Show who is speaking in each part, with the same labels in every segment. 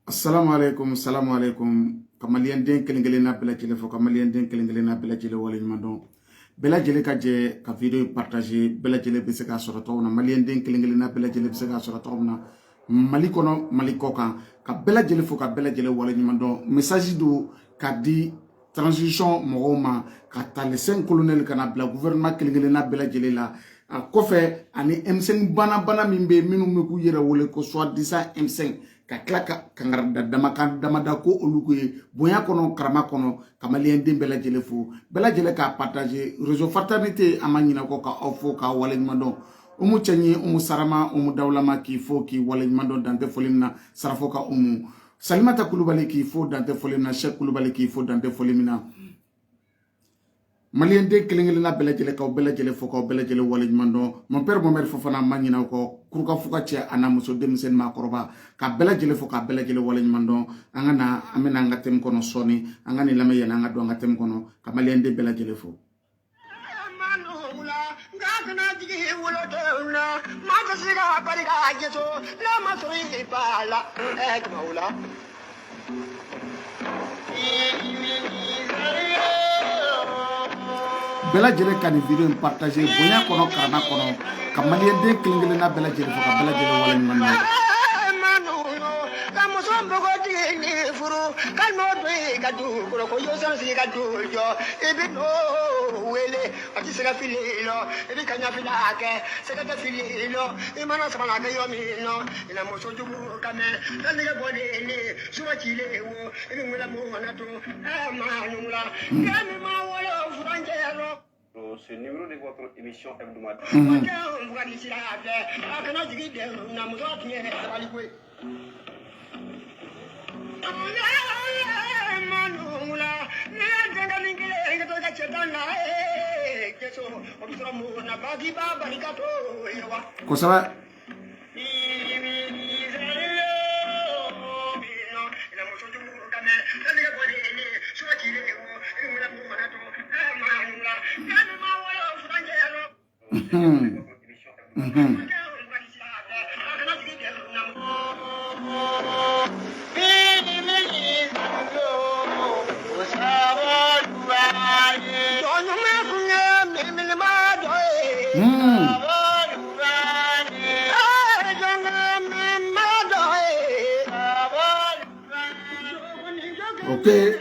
Speaker 1: Assalamu alaikum. Kamalien den kelengelen na bela jele fo kamalien den kelengelen na bela jele wale nyumandon. Bela jele ka je ka video partager bela jele be se ka soro to na malien den kelengelen na bela jele be se ka soro to na Mali kono Mali kokan ka bela jele fo ka bela jele wale nyumandon. Message do ka di transition mogoma ka talesen colonel kana bla gouvernement kelengelen na bela jele la a kofe ani M5 bana mimbe minu meku yere wole ko soit disa M5 ka klaka kangarda damada ko olukuye bonya kono karama kono kamalien den bela jele fo bela jele ka partager réseau fraternité amanyina ko ka ofo ka wale mandon umu chenyi umu sarama umu dawlama ki fo ki wale mandon dante folimna sarafo ka umu Salimata Kulubali ki fo dante folimna Cheikh Kulubali ki fo dante folimna Malien de kelengelena belajele ka belajele foka belajele wale mando mon père mon mère fofana manyina ko kuruka fuka che ana muso demisen makoroba ka belajele foka belajele wale mando angana amena ngatem kono soni angani lama yana ngado ngatem kono ka malien de belajele fo bela jele kan video partager bonya kono karama kono ka malien de kelengele na bela jele fo ka bela jele wala manno
Speaker 2: Ce numéro de votre émission hebdomadaire.
Speaker 1: Kosaba Okay,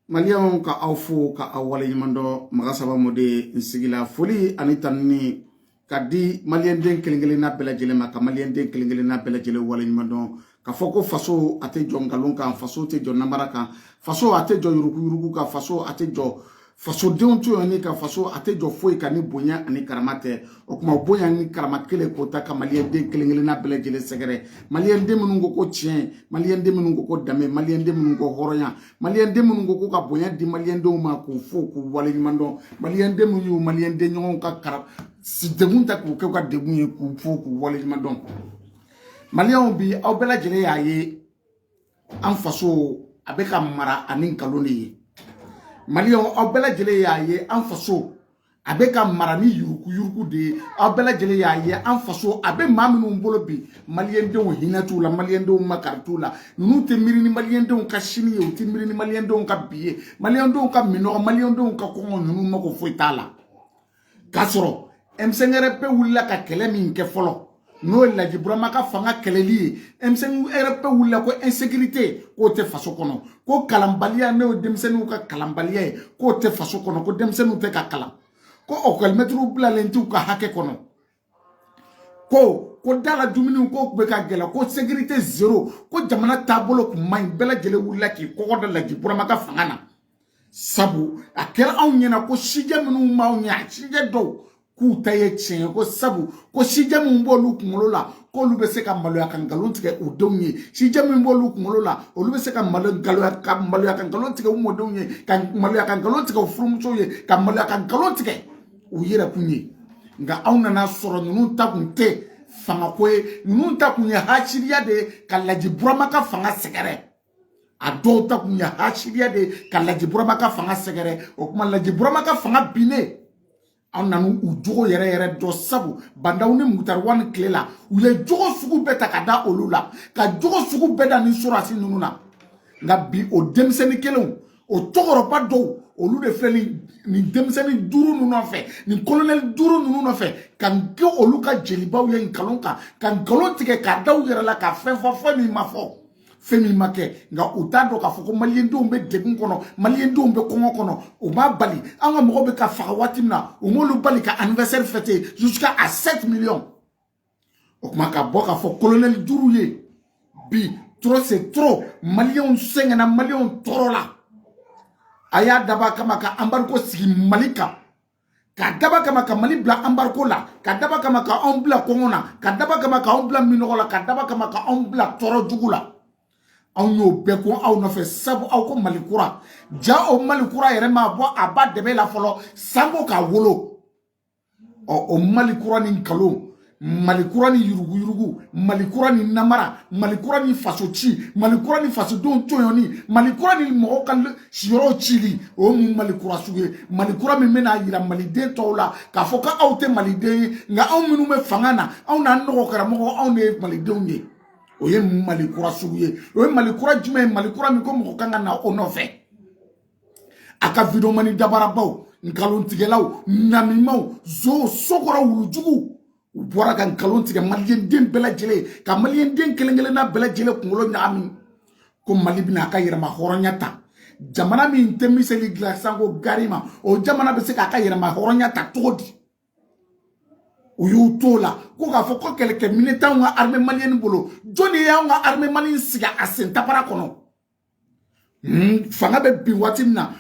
Speaker 1: Malian ka awfo ka awale nyimando magasaba mode nsigila foli anitanni kadi Malien den kelengele na bela jele ma ka Malien den kelengele na bela jele wale nyimando ka foko faso ate jongalon kan faso te jon namara kan faso ate jo yuruku ka faso ate jo faso dentu ani ka faso ate jo foi ka ni bonya ani karamate okuma bonya ni karamakele ko ta ka Malien den kelengele na bela jele segere Malien den munungo ko chien Malien den munungo ko dame Malien den munungo horonya Malien den munungo ko ka bonya di Malien den ma ko fo ko wale nyimando Malien den munyu Malien den nyon ka kara si degunta ko ka degunye ko fo ko wale nyimando Malien bi aw bela jele yaye an faso abeka mara anin kaloni Malien aw bela jele yaye an faso abeka mara ni yuruku de aw bela jele yaye an faso abe maminu mbolo bi Malien de hinatu la Malien de makartu la nunu te mirini Malien de ka shini yo te mirini Malien de ka biye Malien de ka mino Malien de ka kongo nunu mako foitala kasoro M5 pe wula ka kele min ke folo no la jibrama ka fanga keleli M5 RP wula ko insécurité ko te faso kono ko kalambalia ne demsenu ka kalambalia ko te faso kono ko demsenu te ka kalam ko okal metru blalenti ka hake kono ko dala dumini ko be ka gela ko sécurité zéro ko jamana tabolo ko may bela jele wula ki ko da la jibrama ka fanga na sabu akela aw nyena ko shije minu maw nya shije do ku taye chen ko sabu ko shije mun bolu kumolo la ko lu be se ka malo ya kan galon tike o donye shije mun bolu kumolo la o lu be se ka malo galo ya kan malo ya kan galon tike o mo donye kan malo ya kan galon tike o frumso ye kan malo ya kan galon tike o yera kunye nga awna na soro nunu takunte fanga ko nunu takunya hachiriya de kalaji burama ka fanga segere a dɔw ta kun ya hasidiya de ka laji burama ka fanga segere o kuma laji burama ka fanga bine an nanu u jogo yɛrɛ do sabu bandaw ni Mutarwan tile la u ye jogo sugu bɛɛ ta ka da olu la ka jogo sugu bɛɛ da ni surasi ninnu na nka bi o denmisɛnnin kelenw o cɛkɔrɔba dɔw olu de filɛ ni denmisɛnnin duuru ninnu nɔfɛ ni colonel duuru ninnu nɔfɛ ka kɛ olu ka jelibaw ye nkalon kan ka nkalon tigɛ ka da u yɛrɛ la ka fɛn fɔ fɛn min ma fɔ fɛn min ma kɛ nka u t'a dɔn k'a fɔ ko maliyɛndenw bɛ degun kɔnɔ maliyɛndenw bɛ kɔngɔ kɔnɔ u b'a bali an ka mɔgɔw bɛ ka faga waati min na u m'olu bali ka anniversaire fêter jusqu'à 7 millions o kuma ka bɔ k'a fɔ colonel duuru ye bi trop c'est trop maliyɛnw sɛgɛnna maliyɛnw tɔɔrɔ la a y'a daba kama ka embargo sigi Mali kan ka daba kama ka Mali bila embargo la ka daba kama ka anw bila kɔngɔ na ka daba kama ka anw bila minɔgɔ la ka daba kama ka anw bila tɔɔrɔ jugu la anw y'o bɛɛ ko aw nɔfɛ sabu aw ko Mali kura ja o Mali kura yɛrɛ ma bɔ a ba dɛbɛ la fɔlɔ sanko k'a wolo o Mali kura ni nkalon Mali kura ni yurugu yurugu Mali kura ni namara Mali kura ni faso ci Mali kura ni faso don tɔɲɔni Mali kura ni mɔgɔw ka siyɔrɔw cili o mun Mali kura sugu ye Mali kura min bɛna yira maliden tɔw la k'a fɔ k'aw tɛ maliden ye nka anw minnu bɛ fanga na anw n'an nɔgɔ karamɔgɔ anw de ye malidenw ye o ye Mali kura sugu ye o ye Mali kura jumɛn ye Mali kura min ko mɔgɔ kan ka na o nɔfɛ a ka vidéomani dabarabaw nkalontigɛlaw namimaw zo sokɔrɔ wulujugu u bɔra ka nkalon tigɛ maliyɛnden bɛɛ lajɛlen ka maliyɛnden kelen-kelenna bɛɛ lajɛlen kunkolo ɲagami ko Mali bɛna a ka yɛrɛma hɔrɔnya ta jamana min tɛ miseli dilan sanko gari ma o jamana bɛ se k'a ka yɛrɛma hɔrɔnya ta cogo di u y'u to la ko k'a fɔ ko kɛlɛkɛminɛ t'anw ka armée malienne bolo jɔnni ye anw ka armée malienne sigi a sen tabara kɔnɔ fanga bɛ bin waati min na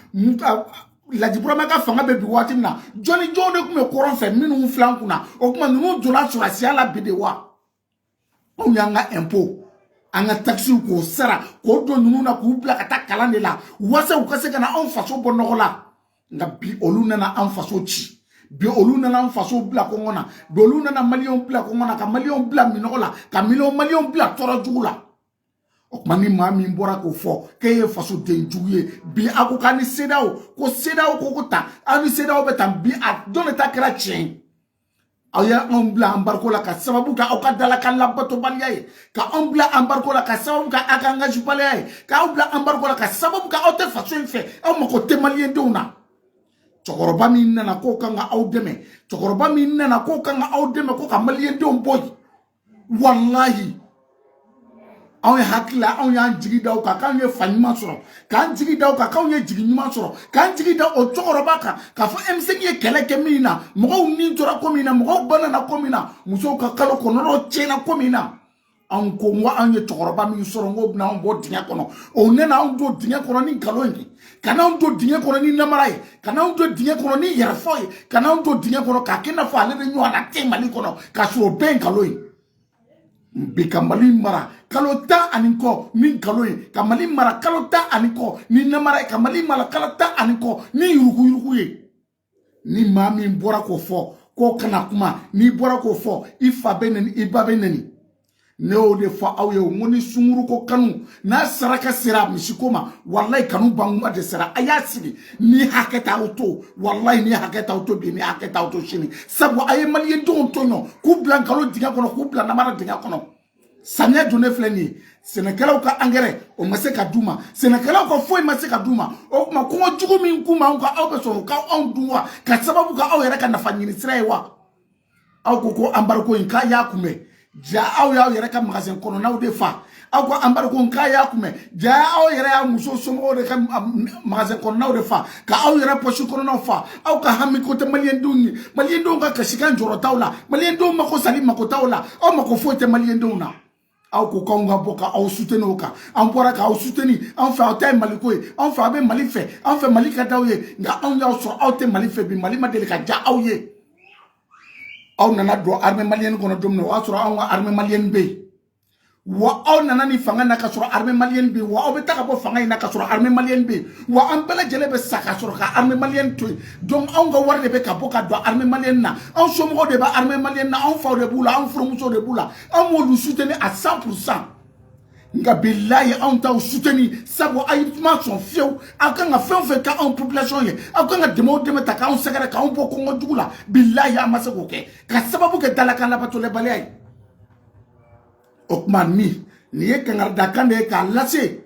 Speaker 1: Laji Burama ka fanga bɛ bin waati min na jɔnni jɔnw de tun bɛ kɔrɔn fɛ minnu filan kunna o tuma ninnu donna sɔrɔsiya la bi de wa anw y'an ka impôt an ka taxes k'o sara k'o don ninnu na k'u bila ka taa kalan de la walasa u ka se ka na anw faso bɔ nɔgɔ la nka bi olu nana anw faso ci bi olu nana anw faso bila kɔngɔ na bi olu nana maliyɛnw bila kɔngɔ na ka maliyɛnw bila minɔgɔ la ka maliyɛnw bila tɔɔrɔ jugu la o tuma ni maa min bɔra k'o fɔ k'e ye fasoden jugu ye bi a ko k'a ni CEDEAO ko CEDEAO ko tan aw ni CEDEAO bɛ tan bi a dɔn de ta kɛra tiɲɛ ye aw y'anw bila embargo la ka sababu kɛ aw ka dalakan labatobaliya ye ka anw bila embargo la ka sababu kɛ aw ka engagement ye k'aw bila embargo la ka sababu kɛ aw tɛ faso in fɛ aw mako tɛ maliyɛndenw na cɛkɔrɔba min nana k'o kan ka aw dɛmɛ cɛkɔrɔba min nana k'o kan ka aw dɛmɛ ko ka maliyɛndenw bɔ yen walahi anw ye hakili la anw y'an jigi da o kan k'anw ye fa ɲuman sɔrɔ k'an jigi da o kan k'anw ye jigi ɲuman sɔrɔ k'an jigi da o cɛkɔrɔba kan k'a fɔ M5 ye kɛlɛ kɛ min na mɔgɔw ni tora ko min na mɔgɔw banana ko min na musow ka kalo kɔnɔnaw tiɲɛna ko min na anw ko n ko anw ye cɛkɔrɔba min sɔrɔ n ko bɛna anw bɔ dingɛ kɔnɔ o nana anw don dingɛ kɔnɔ ni nkalon ye ka n'anw don dingɛ kɔnɔ ni namara ye ka n'anw don dingɛ kɔnɔ ni yɛrɛfɔ ye ka n'anw don dingɛ kɔnɔ k'a kɛ i n'a fɔ ale de ɲɔgɔn na tɛ Mali kɔnɔ k'a sɔrɔ o bɛɛ ye nkalon ye bi ka Mali mara kalo 10 ani kɔ ni nkalon ye ka Mali mara kalo 10 ani kɔ ni namara ye ka Mali mara kalo 10 ani kɔ ni yurugu ye ni maa min bɔra k'o fɔ k'o kana kuma n'i bɔra k'o fɔ i fa bɛ neni i ba bɛ neni ne y'o de fɔ aw ye o ngo ni sunguru ko kanu n'a saraka sera misiko ma wallahi kanu banguma de sera a y'a sigi ni hakɛ t'aw to wallahi ni hakɛ t'aw to bi ni hakɛ t'aw to sini sabu a ye maliyɛndenw tɔɲɔ k'u bila nkalon dingɛ kɔnɔ k'u bila namara dingɛ kɔnɔ samiya donnen filɛ nin ye sɛnɛkɛlaw ka engrais o ma se ka d'u ma sɛnɛkɛlaw ka foyi ma se ka d'u ma o tuma kɔngɔ jugu min k'u ma anw ka aw bɛ sɔn k'anw dun wa ka sababu kɛ aw yɛrɛ ka nafa ɲini sira ye wa aw ko embargo in k'a y'a kunbɛn ja aw y'aw yɛrɛ ka magasin kɔnɔnaw de fa aw ko embargo in k'a y'a kunbɛn ja aw yɛrɛ y'a muso somɔgɔw de ka magasin kɔnɔnaw de fa ka aw yɛrɛ poche kɔnɔnaw fa aw ka hami ko tɛ maliyɛndenw ye maliyɛndenw ka kasikan jɔrɔ t'aw la maliyɛndenw mako sali mako t'aw la aw mako foyi tɛ maliyɛndenw na aw ko k'anw ka bɔ k'aw soutenir o kan an bɔra k'aw soutenir anw fɛ aw ta ye Maliko ye anw fɛ aw bɛ Mali fɛ anw fɛ Mali ka d'aw ye nka anw y'aw sɔrɔ aw tɛ Mali fɛ bi Mali ma deli ka ja aw ye aw nana don armée malienne kɔnɔ don min na o y'a sɔrɔ anw ka armée malienne bɛ yen wa aw nana ni fanga na ka sɔrɔ armée malienne bɛ yen wa aw bɛ taa ka bɔ fanga in na ka sɔrɔ armée malienne bɛ yen wa an bɛɛ lajɛlen bɛ sa ka sɔrɔ ka armée malienne to yen donc anw ka wari de bɛ ka bɔ ka don armée malienne na anw somɔgɔw de bɛ armée malienne na anw faw de b'u la anw furumusow de b'u la anw m'olu soutenir à 100%. nga billahi on ta soutenir sabo ayitma son fieu akanga fe ka en population ye akanga demo ta ka on segara ka on boko ngodula billahi amasa ko ke ka sababu ke dalaka la batole balay okman mi ni ye kangar dakande ka lase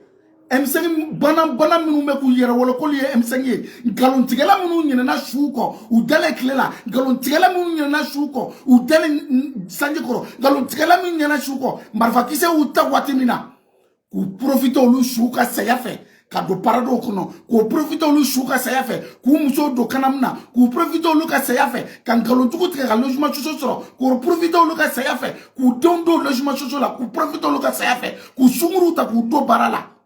Speaker 1: M5 bana minu me ku yera wala ko liye M5 ye galon tigela minu nyina na shuko u dele klela galon tigela minu nyina na shuko u dele sanje koro galon tigela minu nyina na shuko marfa kise u ta watimina ku profite olu shuka sayafe ka do parado kono ku profite olu shuka sayafe ku muso do kanamna ku profite olu ka sayafe kan galon tuku tigela logement social ku profite olu ka sayafe ku dondo logement social la ku profite olu ka sayafe ku sunguru ta ku do barala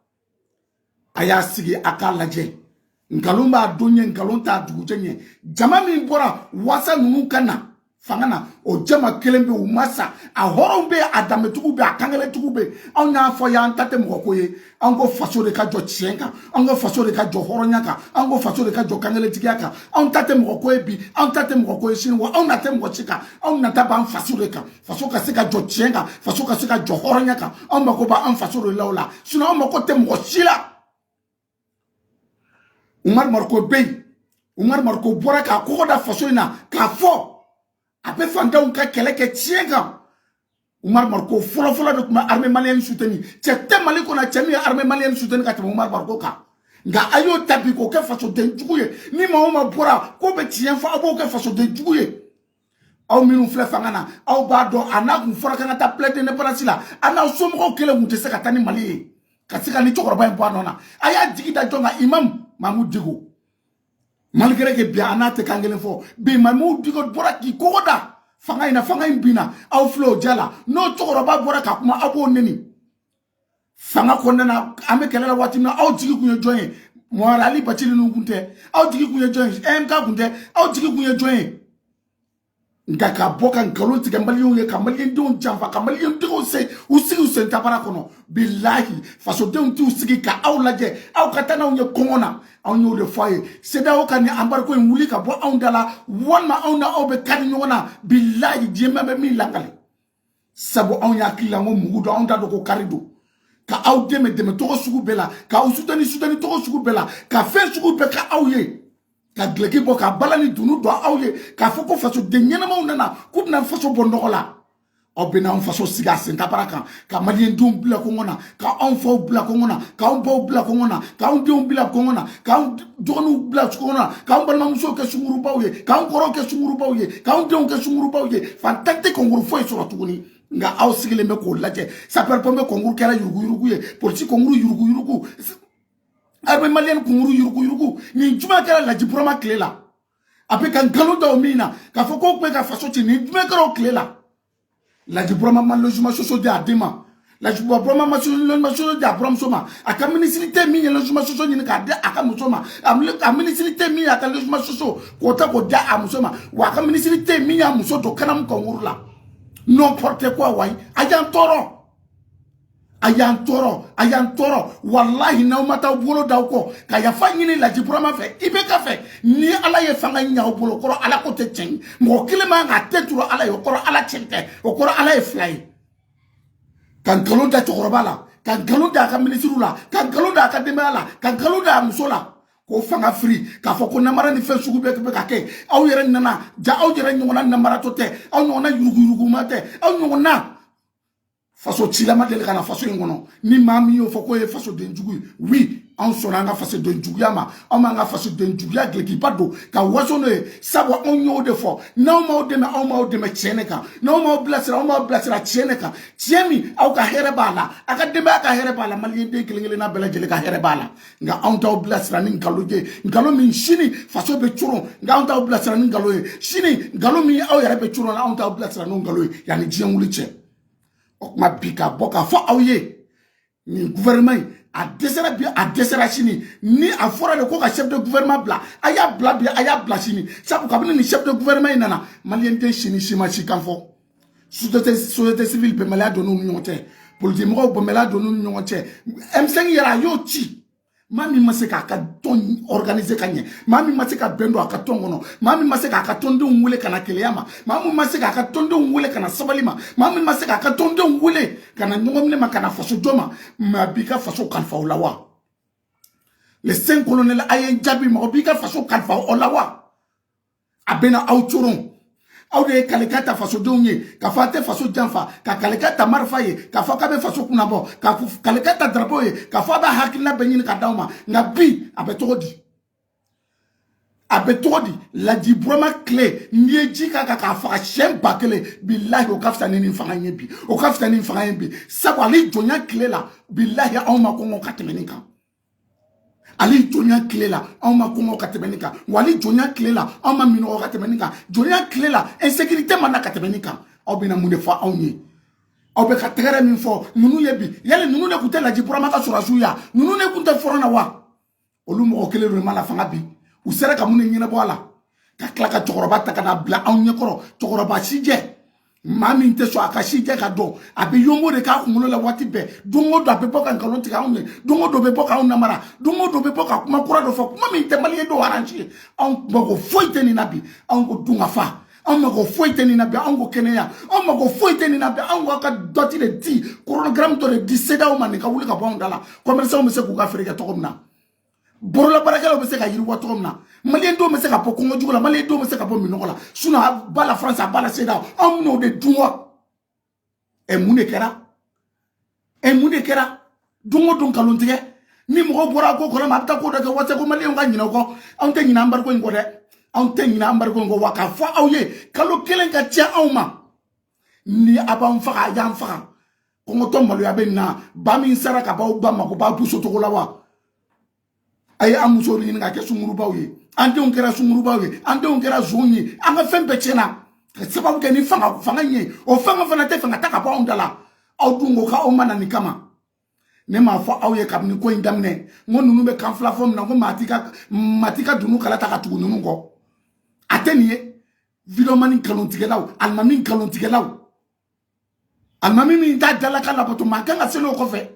Speaker 1: aya sigi akalaje ngalumba donye ngalonta dugujenye jama mi bora wasa nunu kana fangana o jama kelembe umasa a horombe adame tugube akangele tugube onya fo ya ntate mkokoye ango faso de ka jo chienka ango faso de ka jo horonyaka ango faso de ka jo kangele tigiaka on tate mkokoye bi on tate mkokoye shinwa on nate mkochika on nataba faso de ka faso ka sika jo chienka faso ka sika jo horonyaka on makoba on faso de laula sino on makote mkochila Umar Marco Bey, Umar Marco Bora ka koda faso ina ka fo ape fanda unka keleke tienga Umar Marco fola de kuma armée malienne soutenu tete mali ko na chemi armée malienne soutenu ka Umar Marco ka nga ayo tabi ko ke faso de juguye ni ma Umar Bora ko be tien fa abo ke faso de juguye aw minu fle fangana aw ba do ana ku fora kana ta plaide ne parasila ana somo ko kele mu tese ka tani mali kasika ni chokoroba en nona aya digida jonga imam Mahmoud Digo malgré que bien anate kangelen fo be Mahmoud Digo bora ki koda fanga ina bina aw flow jala no chokoroba bora ka kuma abo neni fanga kondana ame kelela watimna aw digi kunye joye morali bachili nungunte aw digi kunye joye MK kunte aw digi kunye joye ngaka boka ngalo tiga malion ye kamali ndon jamfa kamali ndiko se usigi usenta para kono billahi faso de unti usigi ka awlaje aw katana unye kongona aw nyo de foye seda o kan ambar ko wuli ka bo awndala wonna awna awbe kan nyona billahi jema be mi langale sabo aw nya kila mo mugudo awda do ko karido ka aw deme to sugu bela ka usutani to sugu bela ka fe sugu be ka awye ka gleki bo ka balani dunu do awye ka foko faso de nyenama unana kubna faso bondola obina on faso siga senta paraka ka malien dum bla ko ngona ka on fo bla ko ngona ka on bo bla ko ngona ka on dum bla ko ngona ka on donu bla ko ngona ka on balma muso ke sunguru bawye ka on koro ke sunguru bawye ka on dum ke sunguru bawye fantakte ko nguru fo isoro tuguni nga aw sigile me ko laje sapel pombe ko nguru kera yurugu ye politique ko nguru yurugu armée malienne kunguru yurugu ni juma kala la diploma clé la ape kan galo da omina ka foko pe ka faso ti ni juma kala clé la diploma man logement social de adema la diploma man logement de abram soma aka ministre mi logement social ni ka de aka musoma am ministre mi aka logement social ko ta ko da amusoma wa aka ministre mi amuso do kanam konguru la n'importe quoi wai ayan toro wallahi na mata bolo daw ko ka ya fa nyini la diploma fe ibe ka fe ni ala ye fanga nya bolo koro ala ko te chen mo kilema nga teturo ala yo koro ala chente o koro ala e fly kan galon da tokorobala kan galon da ka ministru la kan galon da academy la kan galon da musola ko fanga free ka fo ko namara ni fe sugu be ka ke aw yere nana ja aw yere nyona namara to te aw nyona yurugu mate aw nyona faso chilama dele kana faso ngono ni mami yo foko e faso denjugu oui on sonanga faso denjugu yama on manga faso denjugu ya gleki bado ka wasono e sabo on yo de fo na o ma de me cheneka na o ma blasira cheneka tiemi au ka herebala aka de ba ka herebala mali de kelengele na bela jele ka herebala nga on ta blasira ni ngalo mi shini faso be churo nga on ta blasira ni ngalo e shini ngalo mi au yare be churo na on ta blasira no ngalo e yani jienwuli che ma bika boka fo awye ni gouvernement a desera chini ni a fora de ko ka chef de gouvernement bla aya bla chini sabu kabini ni chef de gouvernement nana malien de chini chima chikanfo société civile pe mala donu nyonte politique mo bo mala donu nyonte M5 yara yo chi Mami maseka ka ton organiser kanye. Mami maseka bendo akaton gono. Mami maseka akatonde unwule kana keleyama. Mami maseka akatonde unwule kana sabalima. Mami maseka akatonde unwule kana nyongomne makana faso doma. Mabika faso kalfa olawa. Les 5 colonels ayen jabi mabika faso kalfa olawa. Abena auchoron. Aude kalekata faso donye, ka fate faso janfa, ka kalekata marfaye, ka fakabe faso kunabo, ka kalekata drapoye, ka faba hakina benyin ka dauma, ngabi abetodi. Abetodi la diploma clé, nieji ka fa shem bakele, billahi o kafta nini fanganye bi, o kafta nini fanganye bi. Sakwali jonya clé la, billahi auma kongo katemenika. Ali jonya clé la, on m'a kongo katebenika. Wali jonya clé la, on m'a mino katebenika. Jonya clé la, insécurité mana katebenika. Obina mune fa onye. Obe kategere min fo, nunu yebi. Yale nunu ne kute la jipura maka surasuya. Nunu ne kute forana wa. Olu mo kele rema la fanga bi. Usere ka mune nyina boala. Ka klaka chokoroba takana bla onye koro. Chokoroba shije. Mami nte so akashi je ka do abi yombo de ka kumulo la wati be dongo do abe boka nkalon tika onye dongo do be boka on namara dongo do be boka kuma kura do fo mami nte mali do arrange on go foite ni nabi on go dunga fa on go foite ni nabi on go kenea on go foite ni nabi on go ka doti de ti chronogramme to de 17 o man ka wuli ka bon dala commerçant me se ku ka frika to komna borola barakela me se ka yiri wato komna Malien do me se ka po Congo djugula Malien do me se ka po minola suna bala France bala seda on no de dunwa e mune kera dungo dun kalontige ni mo bora ko ko ma ta ko daga wate ko Malien nga nyina ko on te nyina ambar ko ngode on te nyina ambar ko ngo waka fa awye kalo kelen ka tia awma ni aba mfaka ya mfaka ko ngoto malo ya benna ba min saraka ba ba ma ko ba buso to ko lawa ay amuso ni nga ke sunguru bawye ande on kera sunguru bawe ande on kera zonyi anga fembe chena sababu ke ni fanga nye o fanga te fanga taka pa ondala au dungo ka o mana ni kama ne ma fo awye kam ni ko indamne ngonu be kamfla fom na ko matika dunu kala taka tugu nunu ko ateniye video mani kalontige law almami kalontige law almami mi da dala kala poto makanga selo ko fe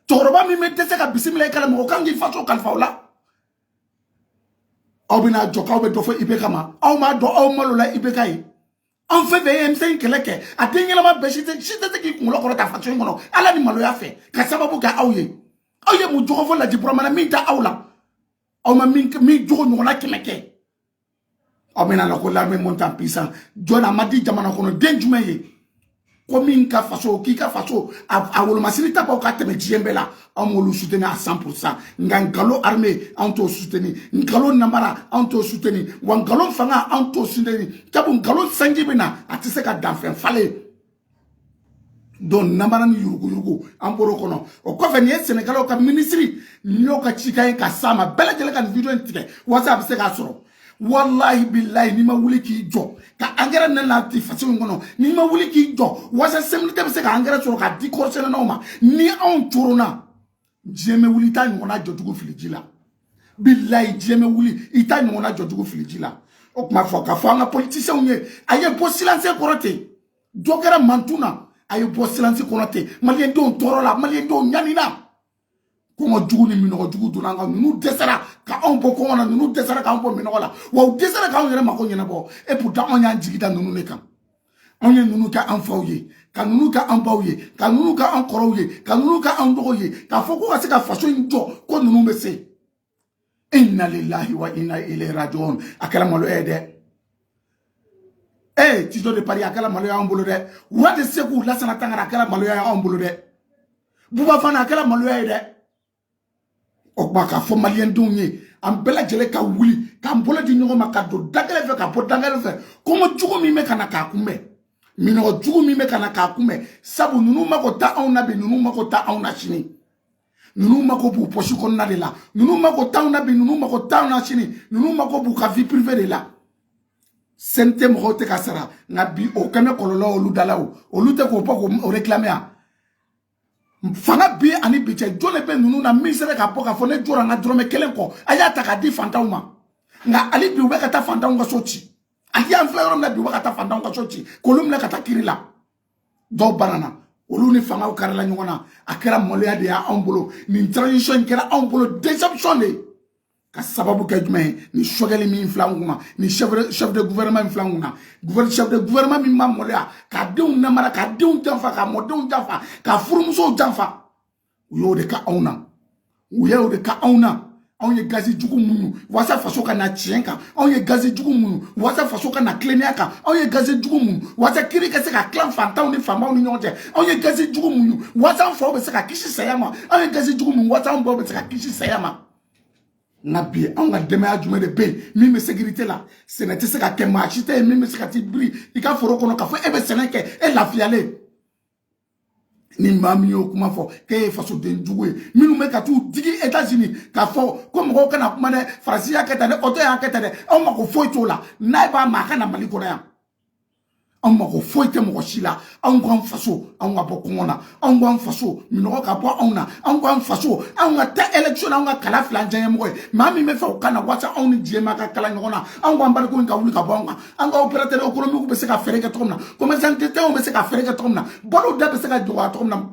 Speaker 1: toroba mi me tese ka bisimila kala mo kangi faso kalfaula Obina joka obe dofo ibekama au ma do au malola ibekai en fait VMC keleke atenyela ma beshite shite ki kunlo ko ta faction ngono ala ni malo ya fe ka sababu ka auye mu jogo fo la diploma na minta aula au ma mi jogo ngona keleke obina la ko la me monta pisa jona madi jamana kono denjumeye komin ka faso ki ka faso awolo masilita ba ka teme jiembela amolu soutenir à 100% ngangalo armée anto soutenir ngalo namara anto soutenir wangalo fanga anto soutenir tabu ngalo sangibina atise ka danfen fale don namara ni yurugu amboro kono o ko fe ni Sénégal ka ministry nyoka chika ka sama bela jele kan video ntike WhatsApp se ka soro wallahi billahi ni ma wuli ki jo ka angara na la ti façon ngono ni ma wuli ki jo wasa semni te se ka angara soro ka di korsena no ma ni on turuna jeme wuli ta ngona jotugo filijila billahi jeme wuli ita ngona jotugo filijila o kuma fo ka fanga politicien nye aye bo silence korote dogera mantuna aye bo silence korote malien don torola malien don nyanina Kongo jugu ni minogo jugu dunanga nunu desera ka on bo kongo na nunu desera ka on bo minogo la wa desera ka on yere mako nyena bo et pourtant on ya jigida nunu ne kan on ye nunu ka an fawye ka nunu ka an bawye ka nunu ka an korowye ka nunu ka an dogoye ka foko ka se ka faso njo ko nunu mese inna lillahi wa inna ilayhi rajiun akala malo ede tizo de Paris akala malo ya ombolo de wa de seku la sana tangara akala malo ya ombolo de buba fana akala malo ya ede Okbaka fo malien donye ambela jele ka wuli ka mbola di nyongo makado dagale fe ka po dagale fe komo jugo mi me kana ka kume mino jugo mi me kana ka kume sabu nunu mako ta on be nunu mako ta on chini nunu mako bu poshi kon na de la nunu mako ta on be nunu mako ta on chini nunu mako bu ka vie privée de la sente mo te kasara na bi o kame kololo olu dalawo olu te ko poko o réclamer a fanga bi ani biche jole be nunu na misere ka poka fone jora na drome kelen ko aya ta ka di fantauma nga ali bi we ka ta fantauma sochi ali an fleur na bi we ka ta fantauma sochi kolum na ka ta kirila do banana olu ni fanga karala ɲɔgɔn a kɛra maloya de ya anw bolo ni transition kɛra anw bolo déception de ka sababu kɛ jumɛn ni sogɛli min filɛ anw kunna ni chef de gouvernement min filɛ anw kunna chef de gouvernement min ma maloya ka denw namara ka denw janfa ka mɔdenw janfa ka furumusow janfa u y'o de ka anw na u y'o de ka anw na anw ye gazi jugu munnu wasa faso ka na tiɲɛ kan anw ye gazi jugu munnu wasa faso ka na tilennenya kan anw ye gazi jugu munnu wasa kiri ka se ka tilan fantanw ni faamaw ni ɲɔgɔn cɛ anw ye gazi jugu munnu wasa an faw bɛ se ka kisi saya ma anw ye gazi jugu munnu wasa an baw bɛ se ka kisi saya ma nka bi anw ka denbaya jumɛn de bɛ yen min bɛ sécurité la sɛnɛ tɛ se ka kɛ maa si tɛ yen min bɛ se ka t'i biri i ka foro kɔnɔ k'a fɔ e bɛ sɛnɛ kɛ e lafiyalen ni maa min y'o kuma fɔ k'e ye fasoden jugu ye minnu bɛ ka t'u digi États-Unis k'a fɔ ko mɔgɔw kana kuma dɛ Faransi y'a kɛ tan dɛ Oto y'a kɛ tan dɛ anw mako foyi t'o la n'a b'a ma a ka na Mali kɔnɔ yan anw mako foyi tɛ mɔgɔ si la anw k'an faso anw ka bɔ kɔngɔ na anw k'an faso minɔgɔ ka bɔ anw na anw k'an faso anw ka taa élection na anw ka kala filancɛ ɲɛmɔgɔ ye maa min bɛ fɛ o ka na waasa anw ni diɲɛma ka kala ɲɔgɔn na anw k'an bariko in ka wuli ka bɔ anw kan an ka opérateur économique bɛ se ka fɛɛrɛ kɛ cogo min na commerçant bɛ se ka fɛɛrɛ kɛ cogo min na balo da bɛ se ka dɔgɔya cogo min na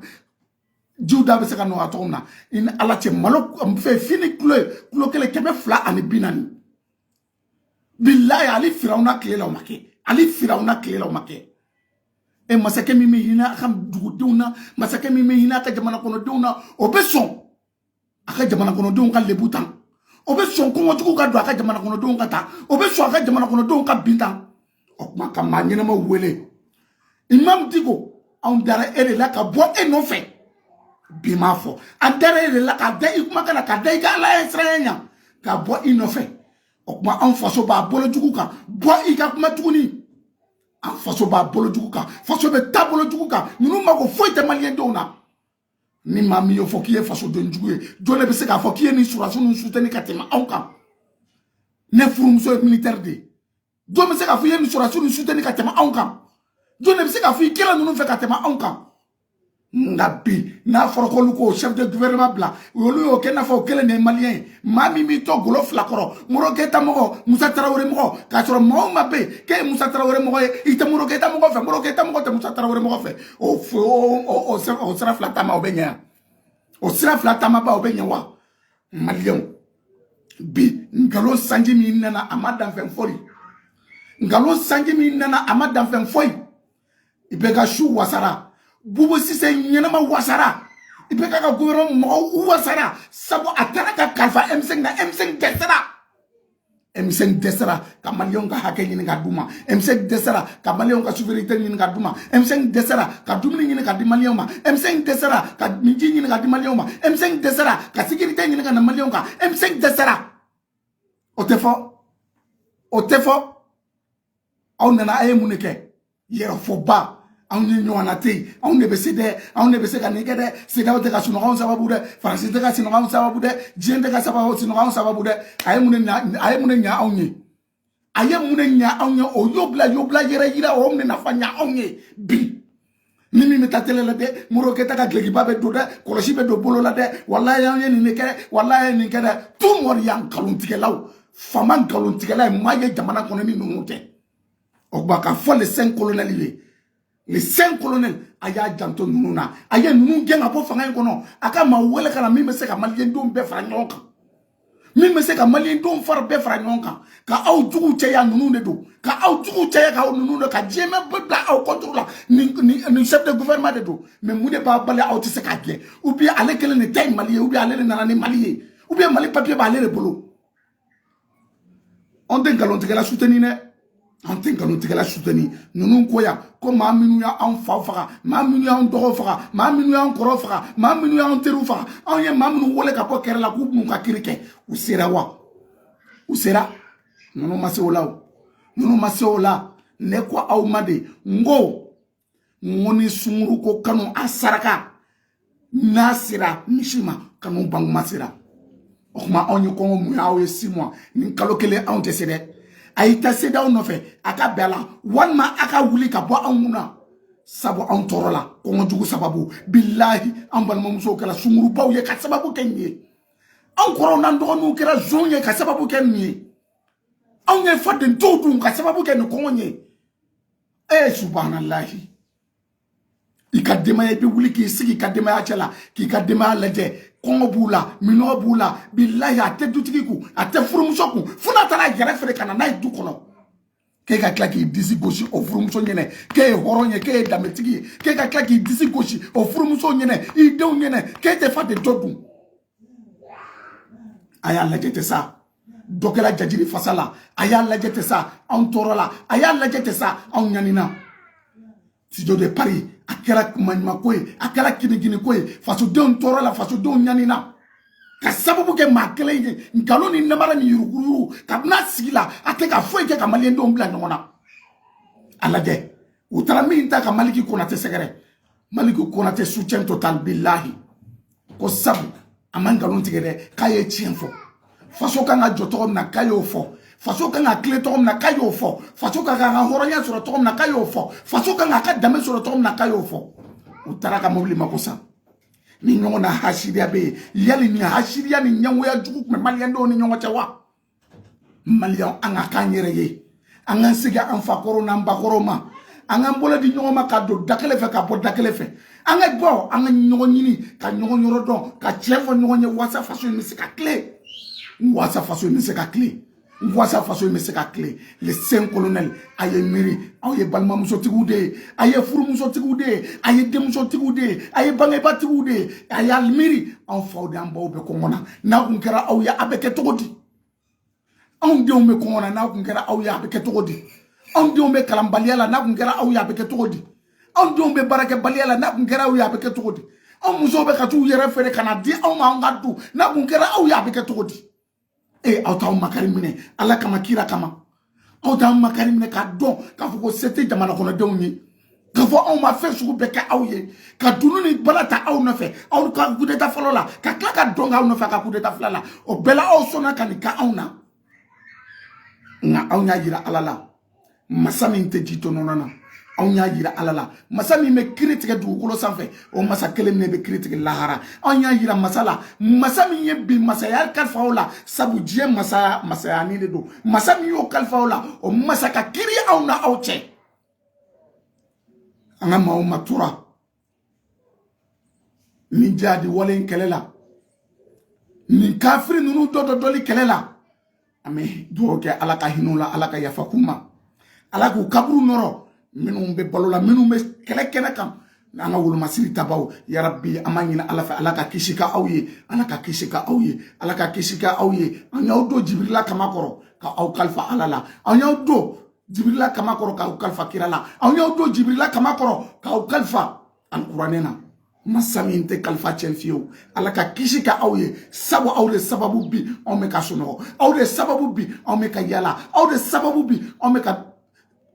Speaker 1: jiw da bɛ se ka nɔgɔya cogo min na i ni ala cɛ malo fɛ fini kulo kelen 240 bilahi ali firawuna tile la o ma kɛ ali firawuna tile la o ma kɛ e masakɛ min bɛ hinɛ a ka dugudenw na masakɛ min bɛ hinɛ a ka jamana kɔnɔdenw na o bɛ sɔn a ka jamana kɔnɔdenw ka lebu tan o bɛ sɔn kɔngɔjugu ka don a ka jamana kɔnɔdenw ka tan o bɛ sɔn a ka jamana kɔnɔdenw ka bin tan o kuma ka maa ɲɛnamaw wele Imam Dicko anw dara e de la ka bɔ e nɔfɛ bi m'a fɔ an dara e de la ka da i kumakan na ka da i ka ala ye siranya ɲa ka bɔ i nɔfɛ o kuma anw faso b'a bolo jugu kan bɔ i ka kuma tuguni an faso b'a bolo jugu kan faso bɛ taa bolo jugu kan ninnu mako foyi tɛ maliyɛndenw na ni maa min y'o fɔ k'i ye fasoden jugu ye jɔn de bɛ se k'a fɔ k'i ye nin surasiw ninnu soutenir ka tɛmɛ anw kan ne furumuso ye militaire de ye jɔn bɛ se k'a fɔ i ye nin surasiw ninnu soutenir ka tɛmɛ anw kan jɔn de bɛ se k'a fɔ i kɛra ninnu fɛ ka tɛmɛ anw kan nka bi n'a fɔra k'olu ko chef de gouvernement bila olu y'o kɛ i n'a fɔ o kelen de ye maliyɛn ye maa min b'i to golo fila kɔrɔ Modibo Keyita mɔgɔ Musa Tarawele mɔgɔ k'a sɔrɔ maa o maa bɛ yen k'e ye Musa Tarawele mɔgɔ ye i tɛ Modibo Keyita mɔgɔ fɛ Modibo Keyita mɔgɔ tɛ Musa Tarawele mɔgɔ fɛ o sira fila taama o bɛ ɲɛ yan o sira fila taama ba o bɛ ɲɛ wa maliyɛnw bi nkalon sanji min nana a ma danfɛn foyi nkalon sanji min nana a ma danfɛn foyi i bɛ ka su wasara Bubu Sise ɲɛnama wasara i bɛ ka gouvernement mɔgɔw wasara sabu a taara ka kalifa M5 na M5 dɛsɛra M5 dɛsɛra ka maliyɛnw ka hakɛ ɲini ka d'u ma M5 dɛsɛra ka maliyɛnw ka souveraineté ɲini ka d'u ma M5 dɛsɛra ka dumuni ɲini ka di maliyɛnw ma M5 dɛsɛra ka ji ɲini ka di maliyɛnw ma M5 dɛsɛra ka sécurité ɲini ka na maliyɛnw kan M5 dɛsɛra o tɛ fɔ aw nana a ye mun de kɛ yɛrɛfɔba anw ni ɲɔgɔn na tɛ yen anw de bɛ se dɛ anw de bɛ se ka nin kɛ dɛ CEDEAO tɛ ka sunɔgɔ anw sababu dɛ Faransi tɛ ka sunɔgɔ anw sababu dɛ diɲɛ tɛ ka sunɔgɔ anw sababu dɛ a ye mun de ɲa anw ye a ye mun de ɲa anw ye o yobila yɛrɛ yira o min nafa ɲa anw ye bi ni min bɛ taa télé la dɛ Modibo Keyita ka gileki-ba bɛ don dɛ kɔlɔsi bɛ don bolo la dɛ walayi anw ye nin de kɛ walayi ye nin kɛ dɛ tout mɔri y'an nkalontigɛlaw faama nkalontigɛla ye maa ye jamana kɔnɔ ni ninnu tɛ o tuma ka fɔ les 5 colonels ye les 5 colonels a y'a janto ninnu na a ye ninnu gɛn ka bɔ fanga in kɔnɔ a ka maa wele ka na min bɛ se ka maliyɛndenw bɛɛ fara ɲɔgɔn kan min bɛ se ka maliyɛndenw bɛɛ fara ɲɔgɔn kan ka aw juguw cɛya ninnu de don ka aw juguw cɛya ka aw ninnu de ka diɲɛ bɛɛ bila aw contre la ni chef de gouvernement de don mais mun de b'a bali aw tɛ se k'a gɛn ou bien ale kelen de tɛ Mali ye ou bien ale de nana ni Mali ye ou bien Mali papier b'ale de bolo anw tɛ nkalontigɛla soutenir dɛ an tɛ nkalontigɛla soutenir ninnu ko yan ko maa minnu y'anw faw faga maa minnu y'anw dɔgɔw faga maa minnu y'anw kɔrɔw faga maa minnu y'anw teriw faga anw ye maa minnu wele ka bɔ kɛrɛ la k'u b'u ka kiri kɛ u sera wa u sera ninnu ma se o la o ninnu ma se o la ne ko aw ma de n ko ni sunkuru ko kanu a saraka n'a sera misi ma kanu banguma sera o kuma anw ye kɔngɔ mun y'aw ye 6 mois ni kalo kelen anw tɛ se dɛ a y'i ta CEDEAO nɔfɛ a ka bɛn a la walima a ka wuli ka bɔ anw kunna sabu anw tɔɔrɔ la kɔngɔjugu sababu bilahi an balimamusow kɛra sungurubaw ye ka sababu kɛ nin ye anw kɔrɔw n'an dɔgɔninw kɛra zon ye ka sababu kɛ nin ye anw ye fadentow dun ka sababu kɛ nin kɔngɔ ye subhanalahi I ka demaya bi wuli ki sigi ka demaya cɛla k'i ka demaya lajɛ kɔngɔ b'u la minɔgɔ b'u la bilahi a tɛ dutigi kun a tɛ furumuso kun fo n'a taara yɛrɛ feere ka na n'a ye du kɔnɔ k'e ka tila k'i disi gosi o furumuso ɲɛnɛ k'e ye hɔrɔn ye k'e ye danbetigi ye k'e ka tila k'i disi gosi o furumuso ɲɛnɛ i denw ɲɛnɛ k'e tɛ fa de dɔ dun a y'a lajɛ tɛ sa dɔ kɛla jajiri fasa la a y'a lajɛ tɛ sa anw tɔɔrɔ la a y'a lajɛ tɛ sa anw ɲanina studio de Paris a kɛra maɲumako ye a kɛra kinigini ko ye fasodenw tɔɔrɔ la fasodenw ɲanina ka sababu kɛ maa kelen ye nkalon ni namara ni yuruguyurugu ka bɛna sigi la a tɛ ka foyi kɛ ka maliyɛndenw bila ɲɔgɔn na a lajɛ u taara min ta ka Maliki Konate sɛgɛrɛ Maliki Konate soutien total billahi ko sabu a ma nkalon tigɛ dɛ k'a ye tiɲɛ fɔ faso kan ka jɔ tɔgɔ min na k'a y'o fɔ faso kan ka tile tɔgɔ min na k'a y'o fɔ faso kan ka hɔrɔnya sɔrɔ tɔgɔ min na k'a y'o fɔ faso kan ka danbe sɔrɔ tɔgɔ min na k'a y'o fɔ u taara ka mobili mako sa ni ɲɔgɔn na hasiriya bɛ yen yali ni hasiriya ni ɲɛngoya jugu tun bɛ maliyɛndenw ni ɲɔgɔn cɛ wa maliyɛnw an ka k'an yɛrɛ ye an ka segin an fa kɔrɔw n'an ba kɔrɔw ma an k'an bolo di ɲɔgɔn ma ka don da kelen fɛ ka bɔ da kelen fɛ an ka bɔ an ka ɲɔgɔn ɲini ka ɲɔgɔn yɔrɔ dɔn ka tiɲɛ fɔ ɲɔgɔn ye walasa faso in bɛ se ka tilen walasa faso in bɛ se ka tilen walasa faso in bɛ se ka tilen les 5 colonels a ye miiri aw ye balimamusotigiw de ye a ye furumusotigiw de ye a ye denmusotigiw de ye a ye bangebatigiw de ye a y'a miiri anw faw de an baw bɛ kɔngɔ na n'a kun kɛra aw ye a bɛ kɛ cogo di anw denw bɛ kɔngɔ na n'a kun kɛra aw ye a bɛ kɛ cogo di anw denw bɛ kalanbaliya la n'a kun kɛra aw ye a bɛ kɛ cogo di anw denw bɛ baarakɛbaliya la n'a kun kɛra aw ye a bɛ kɛ cogo di anw musow bɛ ka t'u yɛrɛ feere ka na di anw ma an ka du n'a kun kɛra aw ye a bɛ kɛ cogo di aw t'aw makari minɛ ala kama kira kama aw t'aw makari minɛ k'a dɔn k'a fɔ ko se tɛ jamana kɔnɔdenw ye k'a fɔ anw ma fɛn sugu bɛɛ kɛ aw ye ka dunu ni bala ta aw nɔfɛ aw ka coup d'état fɔlɔ la ka tila ka dɔn k'aw nɔfɛ a ka coup d'état fila la o bɛɛ la aw sɔnna ka nin kɛ anw na nka anw y'a yira ala la masa min tɛ ji to nɔnɔ na anw y'a yira ala la masa min bɛ kiri tigɛ dugukolo sanfɛ o masa kelen min bɛ kiri tigɛ lahara anw y'a yira masa la masa min ye bi masaya kalifa aw la sabu diɲɛ masayani de don masa min y'o kalifa aw la o masa ka kiri aw na aw cɛ an ka maaw ma tora ni jadi wale in kɛlɛ la ni kafiri ninnu dɔli kɛlɛ la an bɛ dugawu kɛ ala ka hinɛ u la ala ka yafa k'u ma ala k'u kaburu nɔrɔ minnu bɛ balo la minnu bɛ kɛlɛ kɛnɛ kan an ka wolomasiri tabaw yarabi an b'a ɲini ala fɛ ala ka kisi ka aw ye ala ka kisi ka aw ye ala ka kisi ka aw ye an y'aw don jibirila kama kɔrɔ ka aw kalifa ala la an y'aw don jibirila kama kɔrɔ k'aw kalifa kira la an y'aw don jibirila kama kɔrɔ k'aw kalifa alikuranɛ na masa min tɛ kalifa tiɲɛ fiyewu ala ka kisi ka aw ye sabu aw de sababu bi anw bɛ ka sunɔgɔ aw de sababu bi anw bɛ ka yala aw de sababu bi anw bɛ ka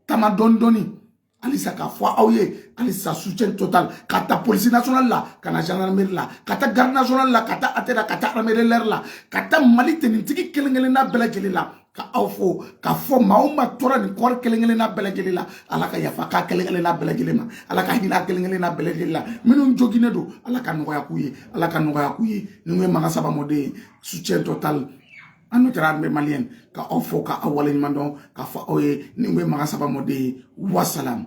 Speaker 1: tama dɔɔni alisa k'a fɔ aw ye alisa soutien total ka taa police nationale la ka na gendarmerie la ka taa garde nationale la ka taa ATT la ka taa armée de l'air la ka taa Mali tenitigi kelen-kelen na bɛɛ lajɛlen la ka aw fo ka fɔ maa o maa tora nin kɔɔri kelen-kelen na bɛɛ lajɛlen la ala ka yafa k'a kelen-kelen na bɛɛ lajɛlen ma ala ka hinɛ kelen-kelen na bɛɛ lajɛlen la minnu joginnen don ala ka nɔgɔya k'u ye ala ka nɔgɔya k'u ye ni ye Manga Saba Mɔden ye soutien total an n'o kɛra armée malienne ka aw fo ka aw waleɲuman dɔn k'a fɔ aw ye ni ye Manga Saba Mɔden ye wasalam.